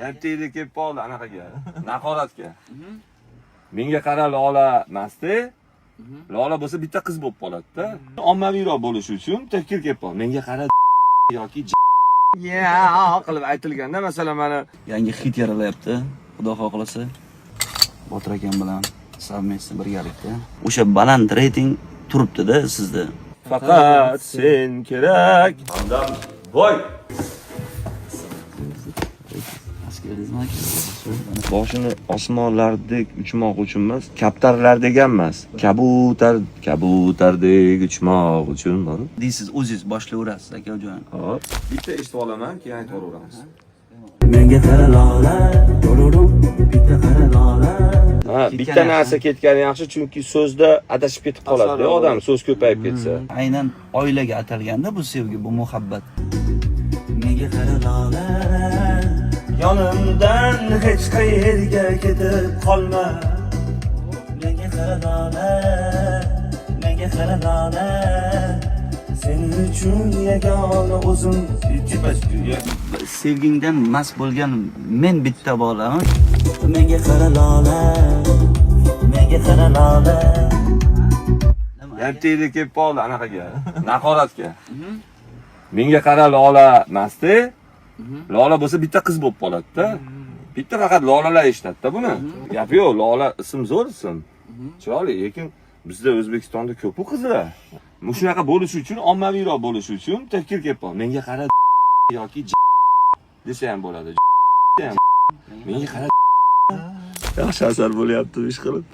Ertayda kelib qoldi anaqaga, naqoratga. Menga qara Lola emasda. Lola bo'lsa bitta qiz bo'lib qoladi-da. Ommaviyroq bo'lish uchun tafkir kelib qoldi. Menga qara yoki qilib aytilganda, masalan, mana yangi hit yaralayapti. Xudo xohlasa, Botir akam bilan savmestni birgalikda. O'sha baland reyting turibdi-da sizda. faqat sen kerak. Hamdam voy. Boshini osmonlardek uchmoq uchun emas, kaptarlardek emas. Kabutardek uchmoq uchun bor. Deysiz, o'zingiz boshlayverasiz akajon. Hop, bitta eshitib olaman, keyin aytaveramiz. Menga qara Lola, bitta qara Lola. Ha, bitta narsa ketgani yaxshi, chunki so'zda adashib ketib qoladi. Odam so'z ko'payib ketsa. Aynan oilaga atalganda bu sevgi, bu muhabbat. Menga qara Lola, yonimdan hech qayerga ketib qolma. Menga qara Lola, menga qara Lola, sening uchun yagona o'zim. Sevgingdan mast bo'lgan men bitta bolaman. Menga qara Lola, menga qara Lola. Ertayda kelib qoldi anaqaga, naqoratga. Menga qara Lola emasda. Lola bo'lsa bitta qiz bo'lib qoladi-da. Bitta faqat Lolalar eshitadi-da buni. Gap yo'q, Lola ism zo'r ism. Chiroyli, lekin bizda O'zbekistonda ko'p qizlar. Shunaqa bo'lish uchun, ommaviyroq bo'lish uchun tafkir kelib qoldi. Menga qara yoki desa ham bo'ladi. Menga qara yaxshi asar bo'lyapti ish qilib.